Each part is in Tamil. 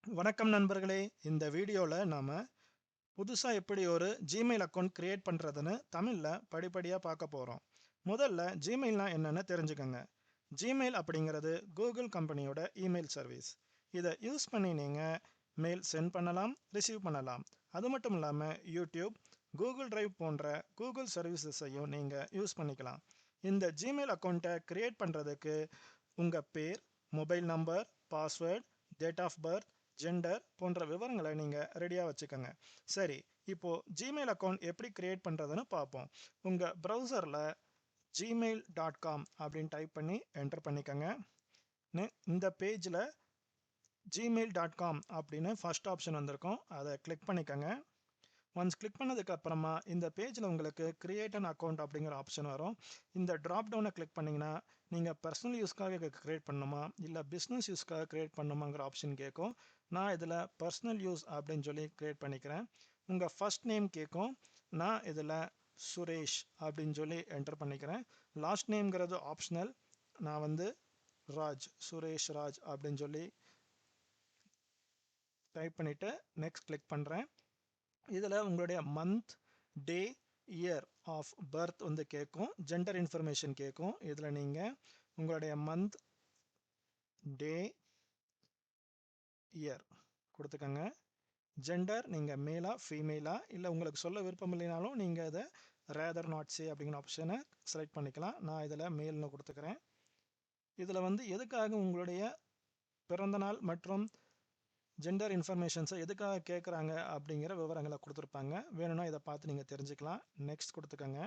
வணக்கம் நண்பர்களே. இந்த வீடியோல நாம புதுசா எப்படி ஒரு Gmail அக்கவுண்ட் கிரியேட் பண்றதுன்னு தமிழ்ல படிப்படியா பார்க்க போறோம். முதல்ல Gmailனா என்னன்னு தெரிஞ்சுக்கங்க. Gmail அப்படிங்கிறது Google கம்பெனியோட இமெயில் சர்வீஸ். இத யூஸ் பண்ணி நீங்க மெயில் சென்ட் பண்ணலாம், ரிசீவ் பண்ணலாம். அது மட்டும் இல்லாம YouTube, Google Drive போன்ற Google சர்வீசஸையும் நீங்க யூஸ் பண்ணிக்கலாம். இந்த Gmail அக்கவுண்ட்டை கிரியேட் பண்றதுக்கு உங்க பேர், mobile number, password, date of birth, gender போன்ற விவரங்களை நீங்க ரெடியா வச்சுக்கோங்க. சரி, இப்போ ஜிமெயில் அக்கவுண்ட் எப்படி கிரியேட் பண்றதுன்னு பார்ப்போம். உங்க ப்ரௌசர்ல gmail.com அப்படின்னு டைப் பண்ணி என்டர் பண்ணிக்கோங்க. இந்த பேஜ்ல gmail.com அப்படின்னு ஃபர்ஸ்ட் ஆப்ஷன் வந்திருக்கும், அதை கிளிக் பண்ணிக்கோங்க. ஒன்ஸ் கிளிக் பண்ணதுக்கு அப்புறமா இந்த பேஜில் உங்களுக்கு கிரியேட் அன் அக்கௌண்ட் அப்படிங்கிற ஆப்ஷன் வரும். இந்த ட்ராப் டவுனை கிளிக் பண்ணிங்கன்னா நீங்கள் பர்சனல் யூஸ்க்காக கிரியேட் பண்ணணுமா இல்லை பிஸ்னஸ் யூஸ்க்காக கிரியேட் பண்ணணுமாங்கிற ஆப்ஷன் கேட்கும். நான் இதில் பர்சனல் யூஸ் அப்படின்னு சொல்லி கிரியேட் பண்ணிக்கிறேன். உங்கள் ஃபர்ஸ்ட் நேம் கேட்கும். நான் இதில் சுரேஷ் அப்படின்னு சொல்லி என்டர் பண்ணிக்கிறேன். லாஸ்ட் நேம்ங்கிறது ஆப்ஷனல். நான் வந்து ராஜ், சுரேஷ் ராஜ் அப்படின்னு சொல்லி டைப் பண்ணிவிட்டு நெக்ஸ்ட் கிளிக் பண்ணுறேன். இதில் உங்களுடைய month, day, year of birth வந்து கேட்கும். ஜெண்டர் இன்ஃபர்மேஷன் கேட்கும். இதில் நீங்கள் உங்களுடைய மந்த், டே, இயர் கொடுத்துக்கோங்க. ஜெண்டர் நீங்கள் மேலா ஃபீமேலா இல்லை உங்களுக்கு சொல்ல விருப்பம் இல்லைனாலும் நீங்கள் இதை ரேதர் நாட் சே அப்படிங்கிற ஆப்ஷனை செலக்ட் பண்ணிக்கலாம். நான் இதில் மேல்னு கொடுத்துக்கிறேன். இதில் வந்து எதுக்காக உங்களுடைய பிறந்த நாள் மற்றும் ஜெண்டர் இன்ஃபர்மேஷன்ஸை எதுக்காக கேட்குறாங்க அப்படிங்கிற விவரங்களை கொடுத்துருப்பாங்க. வேணும்னா இதை பார்த்து நீங்கள் தெரிஞ்சுக்கலாம். நெக்ஸ்ட் கொடுத்துக்கோங்க.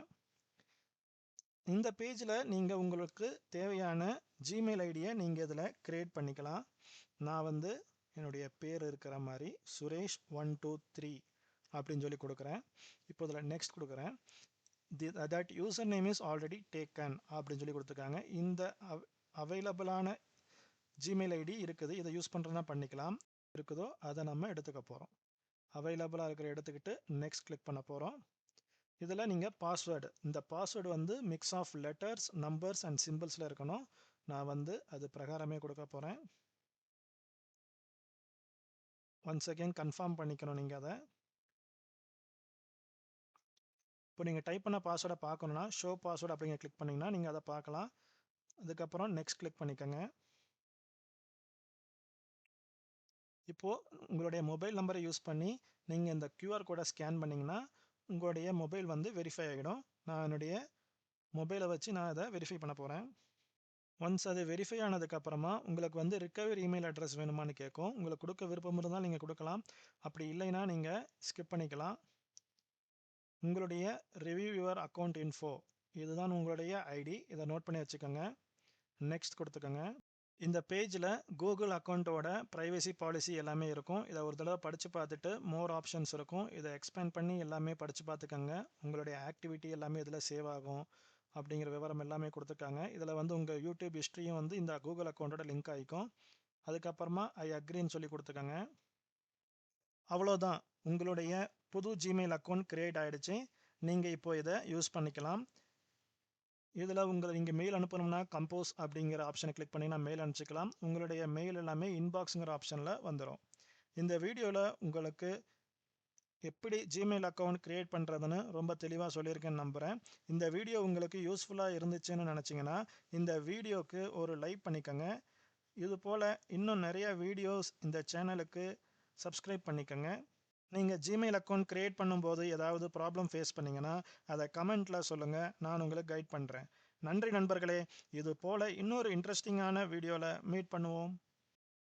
இந்த பேஜில் நீங்கள் உங்களுக்கு தேவையான ஜிமெயில் ஐடியை நீங்கள் இதில் கிரியேட் பண்ணிக்கலாம். நான் வந்து என்னுடைய பேர் இருக்கிற மாதிரி சுரேஷ் 123 அப்படின்னு சொல்லி கொடுக்குறேன். இப்போ இதில் நெக்ஸ்ட் கொடுக்குறேன். That user name is already taken அப்படின்னு சொல்லி கொடுத்துருக்காங்க. இந்த அவைலபிளான ஜிமெயில் ஐடி இருக்குது, இதை யூஸ் பண்ணுறதுனா பண்ணிக்கலாம். இருக்குதோ அதை நம்ம எடுத்துக்க போகிறோம். அவைலபிளாக இருக்கிற எடுத்துக்கிட்டு நெக்ஸ்ட் கிளிக் பண்ண போகிறோம். இதில் நீங்கள் பாஸ்வேர்டு, இந்த பாஸ்வேர்டு வந்து mix of letters, numbers and சிம்பிள்ஸில் இருக்கணும். நான் வந்து அது பிரகாரமே கொடுக்க போகிறேன். ஒன்ஸ் அகெயின் கன்ஃபார்ம் பண்ணிக்கணும் நீங்கள் அதை. இப்போ நீங்கள் டைப் பண்ண பாஸ்வேர்டை பார்க்கணுன்னா ஷோ பாஸ்வேர்டு அப்படிங்கிற கிளிக் பண்ணிங்கன்னா நீங்கள் அதை பார்க்கலாம். அதுக்கப்புறம் நெக்ஸ்ட் கிளிக் பண்ணிக்கோங்க. இப்போது உங்களுடைய மொபைல் நம்பரை யூஸ் பண்ணி நீங்கள் இந்த கியூஆர் கோடை ஸ்கேன் பண்ணிங்கன்னா உங்களுடைய மொபைல் வந்து வெரிஃபை ஆகிடும். நான் என்னுடைய மொபைலை வச்சு நான் அதை வெரிஃபை பண்ண போகிறேன். ஒன்ஸ் அது வெரிஃபை ஆனதுக்கப்புறமா உங்களுக்கு வந்து ரிகவரி இமெயில் அட்ரஸ் வேணுமான்னு கேட்கும். உங்களுக்கு கொடுக்க விருப்பம் இருந்தால் நீங்கள் கொடுக்கலாம். அப்படி இல்லைன்னா நீங்கள் ஸ்கிப் பண்ணிக்கலாம். உங்களுடைய ரிவ்யூ யுவர் அக்கௌண்ட் இன்ஃபோ இதுதான் உங்களுடைய ஐடி. இதை நோட் பண்ணி வச்சுக்கோங்க. நெக்ஸ்ட் கொடுத்துக்கோங்க. இந்த பேஜில் கூகுள் அக்கௌண்ட்டோட ப்ரைவசி பாலிசி எல்லாமே இருக்கும். இதை ஒரு தடவை படித்து பார்த்துட்டு மோர் ஆப்ஷன்ஸ் இருக்கும். இதை எக்ஸ்பேண்ட் பண்ணி எல்லாமே படித்து பார்த்துக்கோங்க. உங்களுடைய ஆக்டிவிட்டி எல்லாமே இதில் சேவ் ஆகும் அப்படிங்கிற விவரம் எல்லாமே கொடுத்துருக்காங்க. இதில் வந்து உங்கள் யூடியூப் ஹிஸ்ட்ரியும் வந்து இந்த கூகுள் அக்கௌண்ட்டோட லிங்க் ஆகிக்கும். அதுக்கப்புறமா ஐ அக்ரின்னு சொல்லி கொடுத்துக்கோங்க. அவ்வளோதான், உங்களுடைய புது ஜிமெயில் அக்கௌண்ட் கிரியேட் ஆகிடுச்சு. நீங்கள் இப்போ இதை யூஸ் பண்ணிக்கலாம். இதில் நீங்கள் மெயில் அனுப்பணும்னா கம்போஸ் அப்படிங்கிற ஆப்ஷனை கிளிக் பண்ணிங்கன்னா மெயில் அனுப்பிச்சிக்கலாம். உங்களுடைய மெயில் எல்லாமே இன்பாக்ஸுங்கிற ஆப்ஷனில் வந்துடும். இந்த வீடியோவில் உங்களுக்கு எப்படி ஜிமெயில் அக்கௌண்ட் கிரியேட் பண்ணுறதுன்னு ரொம்ப தெளிவாக சொல்லியிருக்கேன்னு நம்புகிறேன். இந்த வீடியோ உங்களுக்கு யூஸ்ஃபுல்லாக இருந்துச்சுன்னு நினச்சிங்கன்னா இந்த வீடியோவுக்கு ஒரு லைக் பண்ணிக்கோங்க. இது போல் இன்னும் நிறைய வீடியோஸ் இந்த சேனலுக்கு சப்ஸ்கிரைப் பண்ணிக்கோங்க. நீங்கள் ஜிமெயில் அக்கௌண்ட் கிரியேட் பண்ணும்போது ஏதாவது ப்ராப்ளம் ஃபேஸ் பண்ணிங்கன்னா அதை கமெண்ட்டில் சொல்லுங்கள், நான் உங்களுக்கு கைட் பண்ணுறேன். நன்றி நண்பர்களே. இது போல் இன்னொரு இன்ட்ரெஸ்டிங்கான வீடியோவில் மீட் பண்ணுவோம்.